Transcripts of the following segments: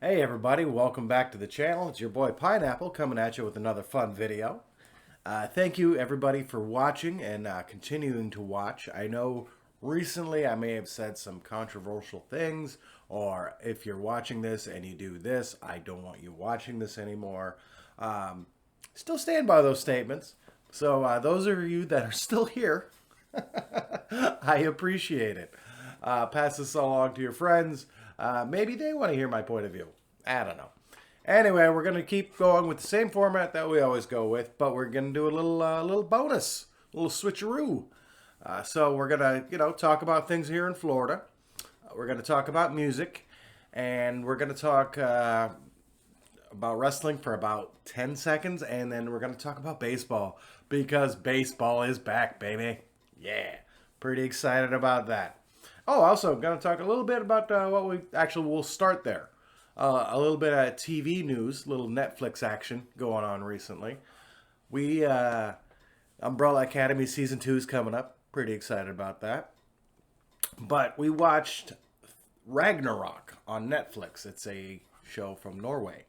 Hey everybody, welcome back to the channel. It's your boy Pineapple coming at you with another fun video. Thank you everybody for watching and continuing to watch. I know recently I may have said some controversial things, or if you're watching this and you do this, I don't want you watching this anymore. Still stand by those statements. So those of you that are still here, I appreciate it. Pass this along to your friends. Maybe they want to hear my point of view. I don't know. Anyway, we're going to keep going with the same format that we always go with, but we're going to do a little bonus, a little switcheroo. So we're going to, talk about things here in Florida. We're going to talk about music, and we're going to talk about wrestling for about 10 seconds, and then we're going to talk about baseball because baseball is back, baby. Yeah, pretty excited about that. Oh, also, going to talk a little bit about what we actually will start there. A little bit of TV news, little Netflix action going on recently. We Umbrella Academy Season 2 is coming up. Pretty excited about that. But we watched Ragnarok on Netflix. It's a show from Norway.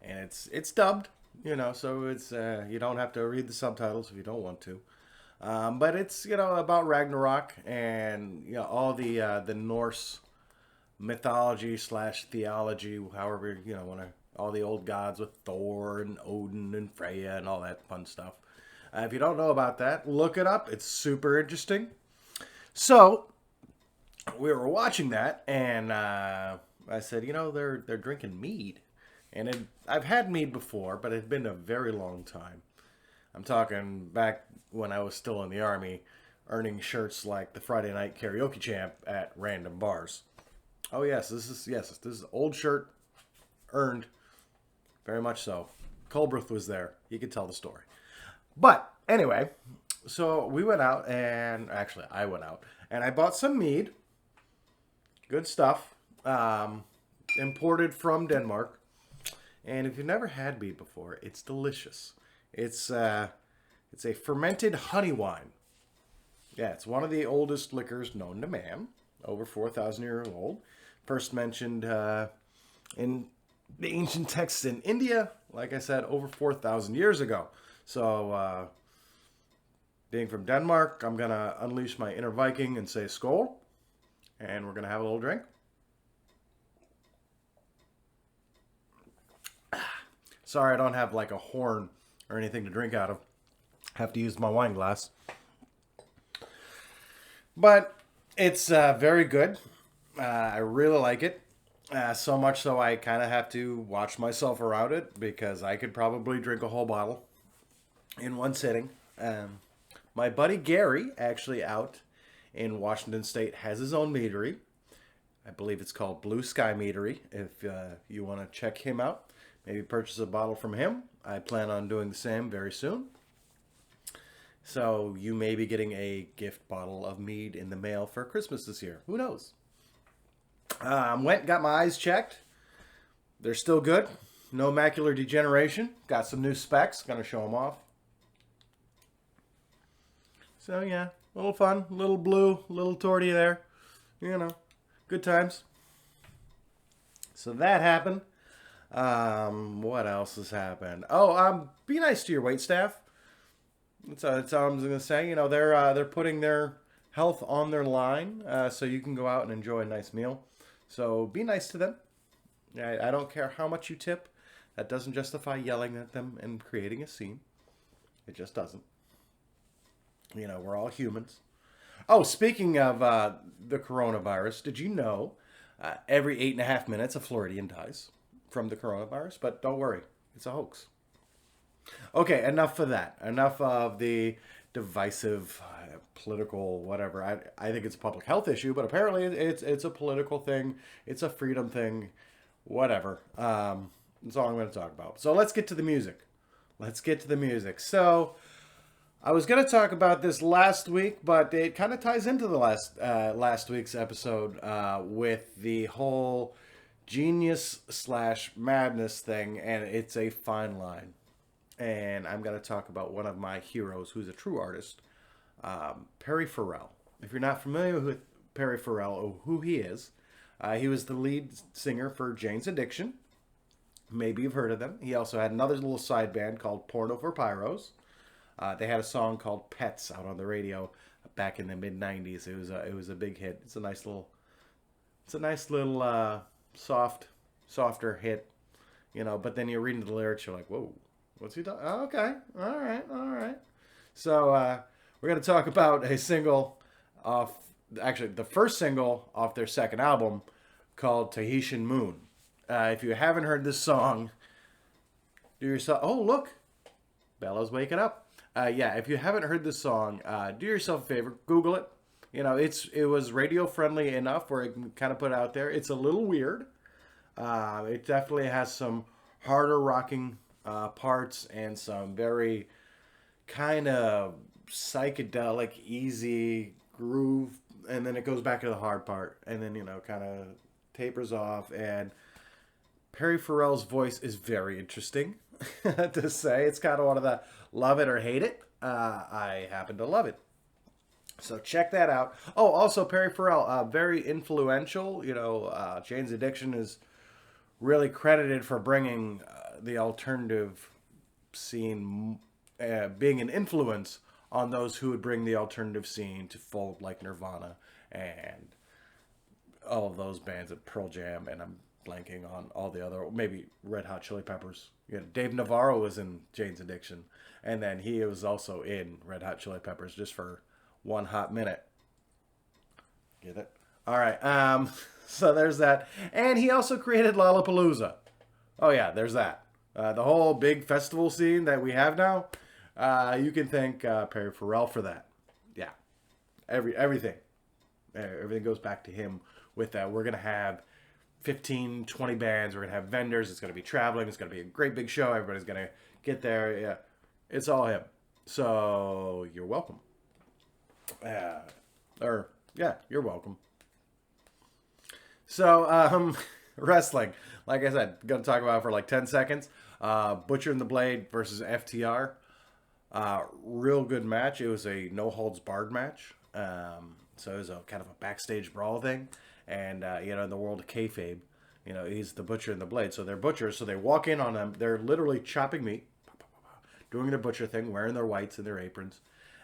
And it's dubbed, so it's you don't have to read the subtitles if you don't want to. But it's about Ragnarok and all the Norse mythology slash theology, however want to, all the old gods with Thor and Odin and Freya and all that fun stuff. If you don't know about that, look it up. It's super interesting. So we were watching that, and I said, they're drinking mead, and I've had mead before, but it's been a very long time. I'm talking back when I was still in the Army, earning shirts like the Friday Night Karaoke Champ at random bars. Oh yes, this is old shirt, earned, very much so. Colbreth was there. He could tell the story. But anyway, so we went out, and actually I went out, and I bought some mead. Good stuff, imported from Denmark. And if you've never had mead before, it's delicious. It's a fermented honey wine. Yeah, it's one of the oldest liquors known to man, over 4,000 years old. First mentioned in the ancient texts in India, like I said, over 4,000 years ago. So, being from Denmark, I'm going to unleash my inner Viking and say skål. And we're going to have a little drink. Sorry, I don't have like a horn or anything to drink out of. Have to use my wine glass. But it's very good. I really like it. So much so I kind of have to watch myself around it because I could probably drink a whole bottle in one sitting. My buddy Gary, actually out in Washington State, has his own meadery. I believe it's called Blue Sky Meadery. If you want to check him out, maybe purchase a bottle from him. I plan on doing the same very soon. So you may be getting a gift bottle of mead in the mail for Christmas this year. Who knows? Went and got my eyes checked. They're still good. No macular degeneration. Got some new specs. Gonna show them off. So yeah, a little fun, a little blue, a little torty there. Good times. So that happened. What else has happened? Oh, be nice to your waitstaff. That's all I'm going to say. They're putting their health on their line, so you can go out and enjoy a nice meal. So be nice to them. I don't care how much you tip. That doesn't justify yelling at them and creating a scene. It just doesn't. We're all humans. Oh, speaking of the coronavirus, did you know every 8.5 minutes a Floridian dies from the coronavirus? But don't worry, it's a hoax. Okay, enough of that. Enough of the divisive, political, whatever. I think it's a public health issue, but apparently it's a political thing. It's a freedom thing. Whatever. That's all I'm going to talk about. So let's get to the music. So I was going to talk about this last week, but it kind of ties into the last week's episode with the whole genius slash madness thing, and it's a fine line. And I'm going to talk about one of my heroes who's a true artist, Perry Farrell. If you're not familiar with Perry Farrell or who he is, he was the lead singer for Jane's Addiction. Maybe you've heard of them. He also had another little side band called Porno for Pyros. They had a song called Pets out on the radio back in the mid '90s. It was a big hit. It's a nice little softer hit, But then you read into the lyrics, you're like, whoa, what's he talking? Oh, okay, all right. So we're gonna talk about a single off, actually the first single off their second album called Tahitian Moon. If you haven't heard this song, do yourself. Oh, look, Bella's waking up. Yeah, if you haven't heard this song, do yourself a favor, Google it. It was radio friendly enough where it can kind of put it out there. It's a little weird. It definitely has some harder rocking parts and some very kind of psychedelic, easy groove, and then it goes back to the hard part, and then kind of tapers off. And Perry Farrell's voice is very interesting to say. It's kind of one of the love it or hate it. I happen to love it. So check that out. Oh, also Perry Farrell, very influential. Jane's Addiction is really credited for bringing the alternative scene, being an influence on those who would bring the alternative scene to fold, like Nirvana and all of those bands at Pearl Jam, and I'm blanking on all the other, maybe Red Hot Chili Peppers. Dave Navarro was in Jane's Addiction, and then he was also in Red Hot Chili Peppers just for one hot minute. Get it? All right. So there's that. And he also created Lollapalooza. Oh, yeah, there's that. The whole big festival scene that we have now, you can thank Perry Farrell for that. Yeah. Everything. Everything goes back to him with that. We're going to have 15, 20 bands. We're going to have vendors. It's going to be traveling. It's going to be a great big show. Everybody's going to get there. Yeah. It's all him. So you're welcome. You're welcome. So, wrestling. Like I said, going to talk about it for like 10 seconds. Butcher and the Blade versus FTR. Real good match. It was a no-holds-barred match. So it was a kind of a backstage brawl thing. And, in the world of kayfabe, he's the Butcher and the Blade. So they're butchers. So they walk in on them. They're literally chopping meat, doing their butcher thing, wearing their whites and their aprons.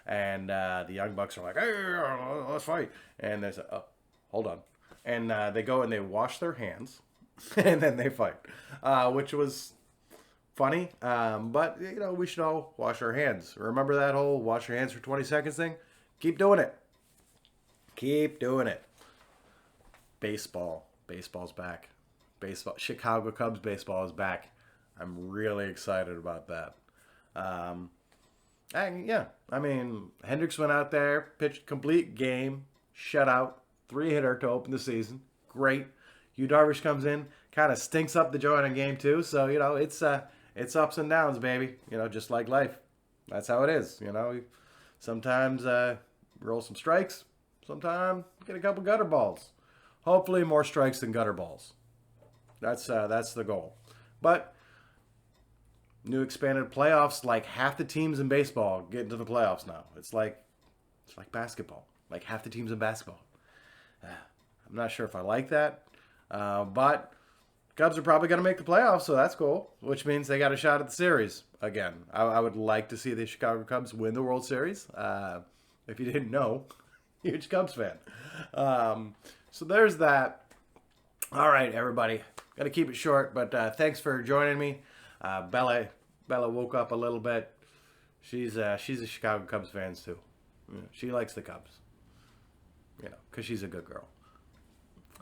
And the Young Bucks are like, hey, let's fight. And they say, oh, hold on. And they go and they wash their hands. And then they fight. Which was funny. But, we should all wash our hands. Remember that whole wash your hands for 20 seconds thing? Keep doing it. Keep doing it. Baseball. Baseball's back. Chicago Cubs baseball is back. I'm really excited about that. Hendricks went out there, pitched complete game, shutout, 3-hitter to open the season. Great. Yu Darvish comes in, kind of stinks up the joint in game 2. So, it's ups and downs, baby. Just like life. That's how it is. Sometimes roll some strikes. Sometimes get a couple gutter balls. Hopefully more strikes than gutter balls. That's the goal. But new expanded playoffs, like half the teams in baseball get into the playoffs now. It's like basketball. Like half the teams in basketball. I'm not sure if I like that. But Cubs are probably going to make the playoffs, so that's cool. Which means they got a shot at the series again. I would like to see the Chicago Cubs win the World Series. If you didn't know, huge Cubs fan. So there's that. All right, everybody. Got to keep it short, but thanks for joining me. Bella woke up a little bit. She's a Chicago Cubs fan too. She likes the Cubs. Because she's a good girl.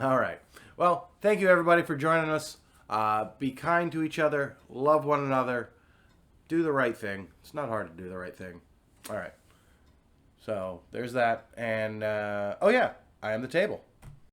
All right. Well, thank you everybody for joining us. Be kind to each other. Love one another. Do the right thing. It's not hard to do the right thing. All right. So there's that. And, I am the table.